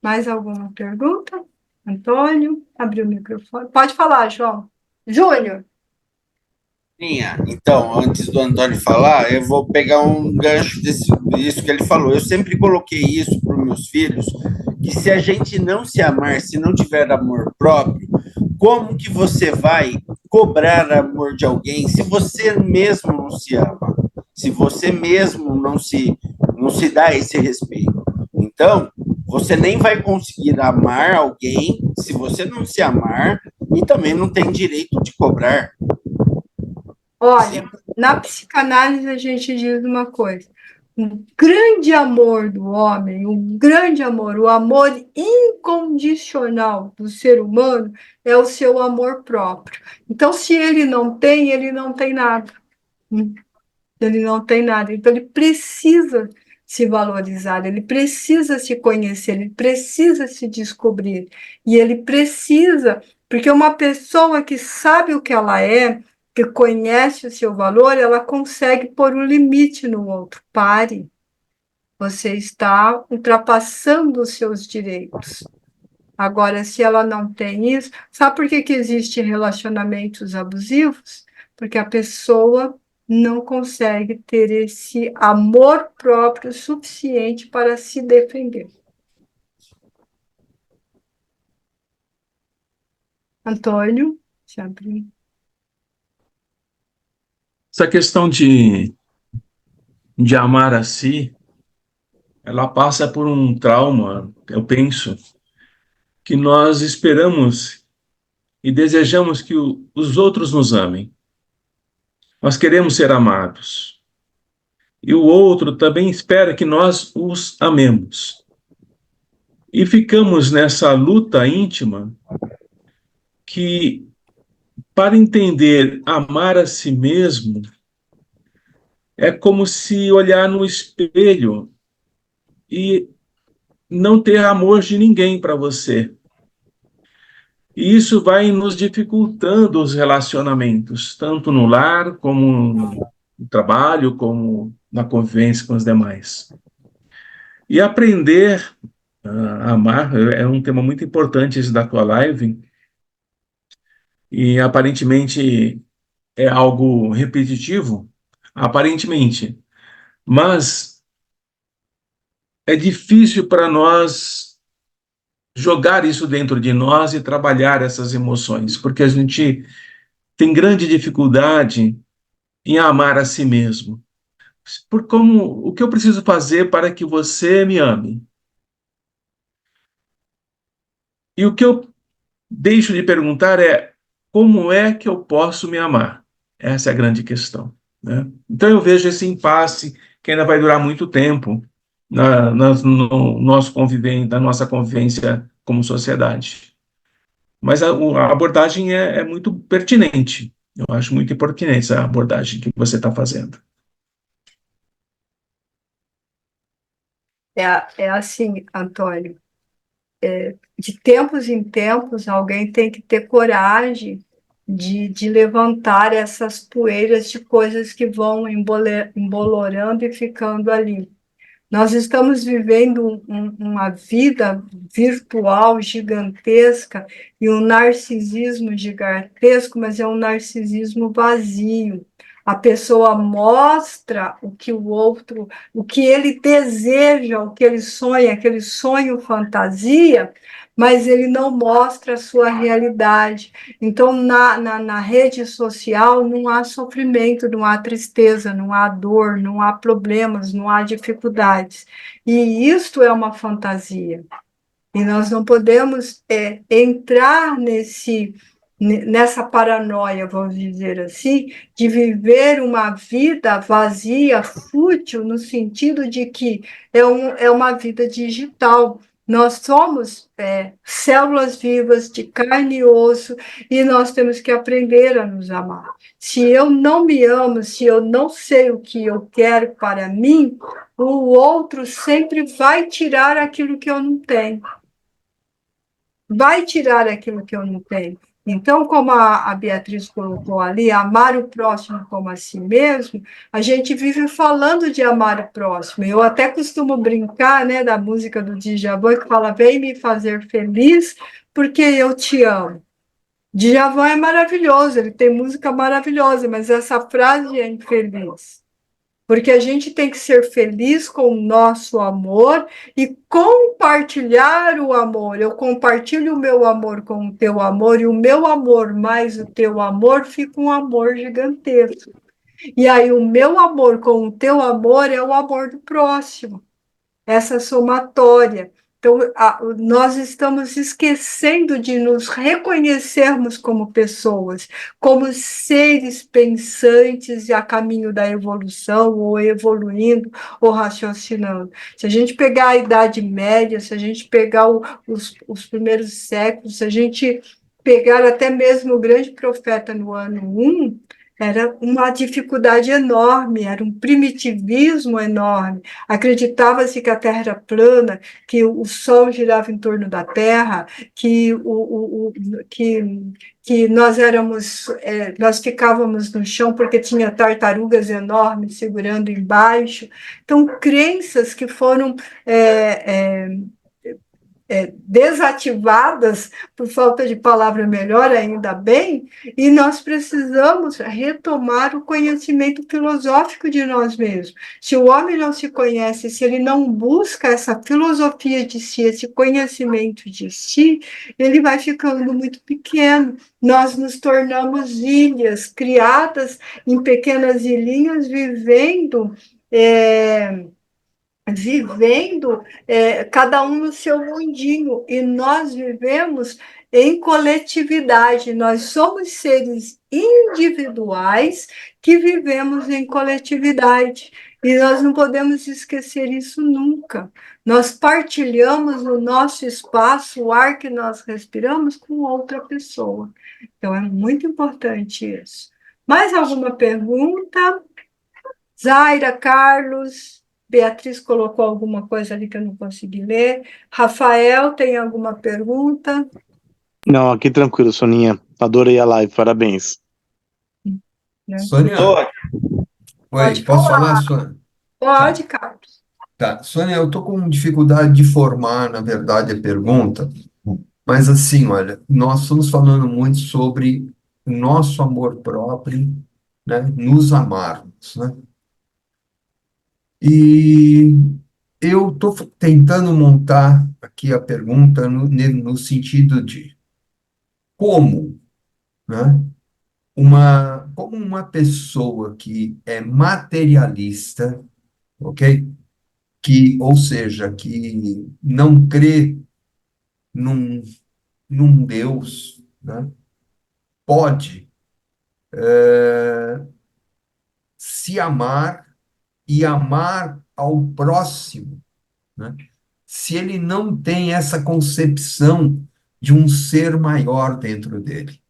Mais alguma pergunta? Antônio, abriu o microfone. Pode falar, João. Júnior. Então, antes do Antônio falar, eu vou pegar um gancho disso que ele falou. Eu sempre coloquei isso para os meus filhos, que se a gente não se amar, se não tiver amor próprio, como que você vai cobrar amor de alguém se você mesmo não se ama? Se você mesmo não se dá esse respeito. Então, você nem vai conseguir amar alguém se você não se amar e também não tem direito de cobrar. Olha, na psicanálise a gente diz uma coisa: o grande amor do homem, o grande amor, o amor incondicional do ser humano é o seu amor próprio. Então, se ele não tem nada. Ele não tem nada. Então, ele precisa se valorizar, ele precisa se conhecer, ele precisa se descobrir. E ele precisa, porque uma pessoa que sabe o que ela é, que conhece o seu valor, ela consegue pôr um limite no outro. Pare. Você está ultrapassando os seus direitos. Agora, se ela não tem isso, sabe por que que existem relacionamentos abusivos? Porque a pessoa não consegue ter esse amor próprio suficiente para se defender. Antônio, se abrir. Essa questão de amar a si, ela passa por um trauma, eu penso, que nós esperamos e desejamos que os outros nos amem. Nós queremos ser amados. E o outro também espera que nós os amemos. E ficamos nessa luta íntima que, para entender amar a si mesmo, é como se olhar no espelho e não ter amor de ninguém para você. E isso vai nos dificultando os relacionamentos, tanto no lar, como no trabalho, como na convivência com os demais. E aprender a amar é um tema muito importante esse da tua live, e aparentemente é algo repetitivo, aparentemente, mas é difícil para nós jogar isso dentro de nós e trabalhar essas emoções, porque a gente tem grande dificuldade em amar a si mesmo. Por como o que eu preciso fazer para que você me ame? E o que eu deixo de perguntar é como é que eu posso me amar? Essa é a grande questão, né? Então eu vejo esse impasse que ainda vai durar muito tempo no nosso convivência, na nossa convivência como sociedade. Mas a abordagem é muito pertinente. Eu acho muito pertinente essa abordagem que você está fazendo. É assim, Antônio, de tempos em tempos, alguém tem que ter coragem de levantar essas poeiras de coisas que vão embolorando e ficando ali. Nós estamos vivendo uma vida virtual gigantesca e um narcisismo gigantesco, mas é um narcisismo vazio. A pessoa mostra o que o outro, o que ele deseja, o que ele sonha, aquele sonho fantasia, mas ele não mostra a sua realidade. Então, na rede social não há sofrimento, não há tristeza, não há dor, não há problemas, não há dificuldades. E isto é uma fantasia. E nós não podemos entrar nessa paranoia, vamos dizer assim, de viver uma vida vazia, fútil, no sentido de que é uma vida digital. Nós somos células vivas de carne e osso e nós temos que aprender a nos amar. Se eu não me amo, se eu não sei o que eu quero para mim, o outro sempre vai tirar aquilo que eu não tenho. Vai tirar aquilo que eu não tenho. Então, como a Beatriz colocou ali, amar o próximo como a si mesmo, a gente vive falando de amar o próximo. Eu até costumo brincar, né, da música do Djavan, que fala, vem me fazer feliz porque eu te amo. Djavan é maravilhoso, ele tem música maravilhosa, mas essa frase é infeliz. Porque a gente tem que ser feliz com o nosso amor e compartilhar o amor. Eu compartilho o meu amor com o teu amor, e o meu amor mais o teu amor fica um amor gigantesco. E aí, o meu amor com o teu amor é o amor do próximo, essa somatória. Então, nós estamos esquecendo de nos reconhecermos como pessoas, como seres pensantes e a caminho da evolução, ou evoluindo, ou raciocinando. Se a gente pegar a Idade Média, se a gente pegar os primeiros séculos, se a gente pegar até mesmo o grande profeta no ano 1, era uma dificuldade enorme, era um primitivismo enorme. Acreditava-se que a Terra era plana, que o Sol girava em torno da Terra, que nós ficávamos no chão porque tinha tartarugas enormes segurando embaixo. Então, crenças que foram desativadas, por falta de palavra melhor, ainda bem, e nós precisamos retomar o conhecimento filosófico de nós mesmos. Se o homem não se conhece, se ele não busca essa filosofia de si, esse conhecimento de si, ele vai ficando muito pequeno. Nós nos tornamos ilhas, criadas em pequenas ilhinhas, vivendo cada um no seu mundinho, e nós vivemos em coletividade, nós somos seres individuais que vivemos em coletividade, e nós não podemos esquecer isso nunca. Nós partilhamos o nosso espaço, o ar que nós respiramos, com outra pessoa. Então, é muito importante isso. Mais alguma pergunta? Zaira, Carlos... Beatriz colocou alguma coisa ali que eu não consegui ler. Rafael, tem alguma pergunta? Não, aqui tranquilo, Soninha. Adorei a live, parabéns. Sônia, Pode oi, posso falar. falar, Sônia? Pode, Tá, Carlos. tá. Sônia, eu tô com dificuldade de formar, na verdade, a pergunta, mas assim, olha, nós estamos falando muito sobre o nosso amor próprio, né? Nos amarmos, né? E eu estou tentando montar aqui a pergunta no sentido de como, né? Como uma pessoa que é materialista, ok? Ou seja, que não crê num, num Deus, né? Pode se amar e amar ao próximo, né? Se ele não tem essa concepção de um ser maior dentro dele.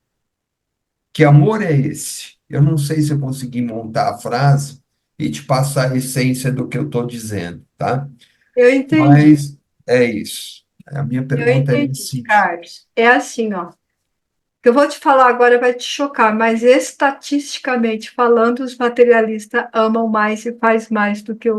Que amor é esse? Eu não sei se eu consegui montar a frase e te passar a essência do que eu estou dizendo, tá? Eu entendi. Mas é isso. A minha Eu pergunta é entendi, nesse sentido. Carlos. É assim, ó. O que eu vou te falar agora vai te chocar, mas estatisticamente falando, os materialistas amam mais e faz mais do que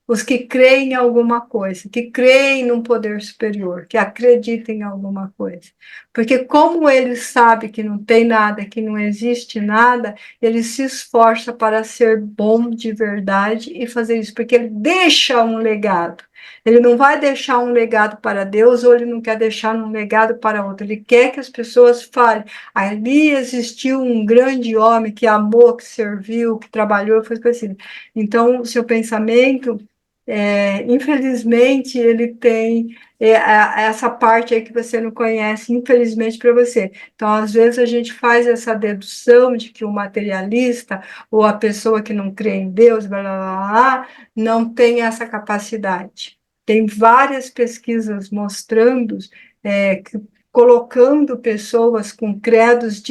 os que creem em alguma coisa, que creem num poder superior, que acreditam em alguma coisa. Porque como ele sabe que não tem nada, que não existe nada, ele se esforça para ser bom de verdade e fazer isso, porque ele deixa um legado. Ele não vai deixar um legado para Deus ou ele não quer deixar um legado para outro. Ele quer que as pessoas falem, ali existiu um grande homem que amou, que serviu, que trabalhou, foi assim. Então, o seu pensamento, infelizmente, ele tem essa parte aí que você não conhece, infelizmente para você. Então, às vezes, a gente faz essa dedução de que o materialista ou a pessoa que não crê em Deus, blá, blá, blá, blá, não tem essa capacidade. Tem várias pesquisas mostrando, colocando pessoas com credos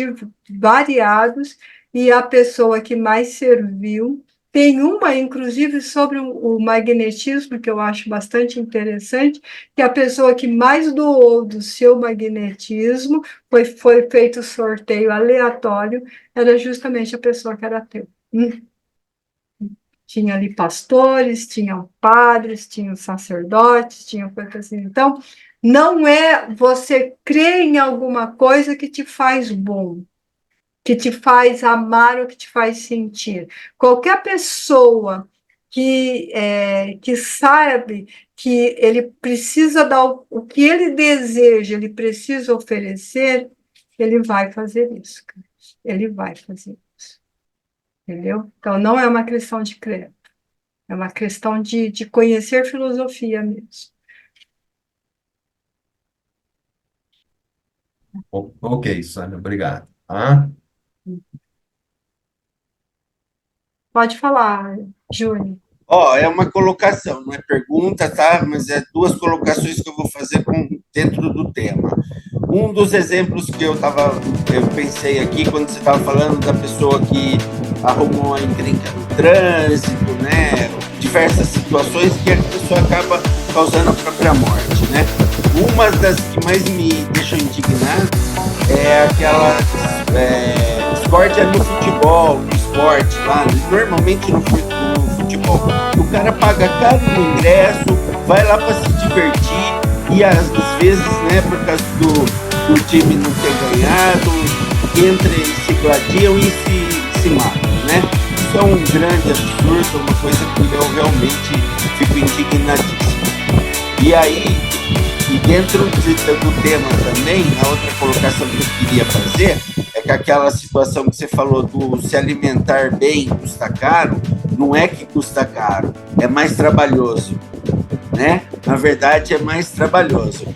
variados, e a pessoa que mais serviu. Tem uma, inclusive, sobre o magnetismo, que eu acho bastante interessante, que a pessoa que mais doou do seu magnetismo, foi feito sorteio aleatório, era justamente a pessoa que era ateu. Tinha ali pastores, tinham padres, tinham sacerdotes, tinham coisa assim. Então, não é você crer em alguma coisa que te faz bom, que te faz amar ou que te faz sentir. Qualquer pessoa que sabe que ele precisa dar o que ele deseja, ele precisa oferecer, ele vai fazer isso. Ele vai fazer isso. Entendeu? Então, não é uma questão de crer. É uma questão de conhecer filosofia mesmo. Ok, Sônia, obrigado. Ah, Pode falar, Júnior. É uma colocação, não é pergunta, tá? Mas é duas colocações que eu vou fazer dentro do tema. Um dos exemplos que eu pensei aqui, quando você estava falando da pessoa que arrumou a encrenca no trânsito, né? Diversas situações que a pessoa acaba causando a própria morte, né? Uma das que mais me deixam indignado é aquela discórdia no futebol, no esporte, lá, normalmente no futebol. O cara paga caro no ingresso, vai lá para se divertir e às vezes, né, por causa do time não ter ganhado, entra e se gladiam e se matam, né? Isso é um grande absurdo, uma coisa que eu realmente fico indignadíssimo. E aí, dentro do tema também, a outra colocação que eu queria fazer é que aquela situação que você falou do se alimentar bem custa caro, não é que custa caro, é mais trabalhoso, né? Na verdade, é mais trabalhoso.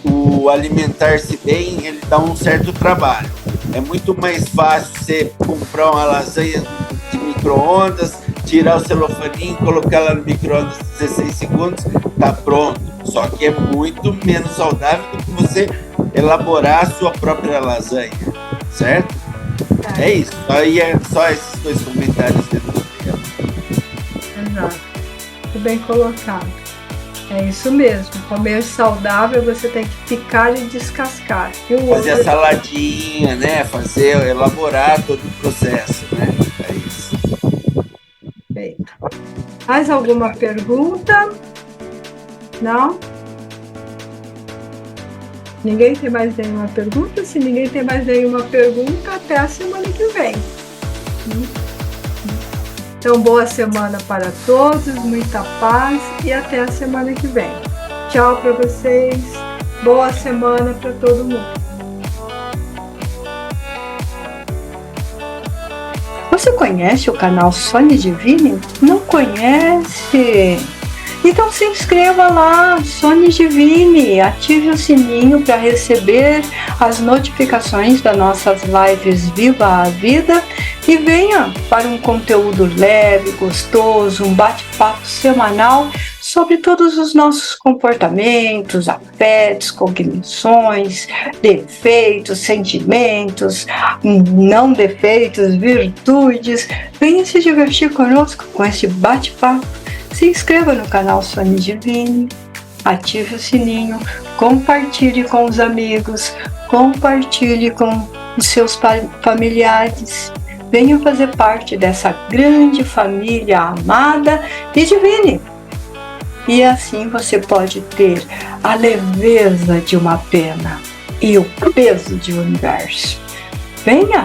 O alimentar-se bem, ele dá um certo trabalho. É muito mais fácil você comprar uma lasanha de micro-ondas, tirar o celofaninho, colocar ela no micro-ondas 16 segundos, tá pronto. Só que é muito menos saudável do que você elaborar a sua própria lasanha, certo? É isso. Aí é só esses dois comentários dentro do tema. Exato. Muito bem colocado. É isso mesmo. Comer saudável, você tem que picar e descascar. Fazer a saladinha, né? Elaborar todo o processo, né? É isso. Perfeito. Mais alguma pergunta? Não? Ninguém tem mais nenhuma pergunta? Se ninguém tem mais nenhuma pergunta, até a semana que vem. Então, boa semana para todos, muita paz e até a semana que vem. Tchau para vocês, boa semana para todo mundo. Você conhece o canal Sônia Divine? Não conhece? Então se inscreva lá, Sônia Divine, ative o sininho para receber as notificações das nossas lives Viva a Vida e venha para um conteúdo leve, gostoso, um bate-papo semanal sobre todos os nossos comportamentos, afetos, cognições, defeitos, sentimentos, não defeitos, virtudes. Venha se divertir conosco com esse bate-papo. Se inscreva no canal Sônia Divine, ative o sininho, compartilhe com os amigos, compartilhe com os seus familiares. Venha fazer parte dessa grande família amada e divine. e assim você pode ter a leveza de uma pena e o peso de um universo. Venha!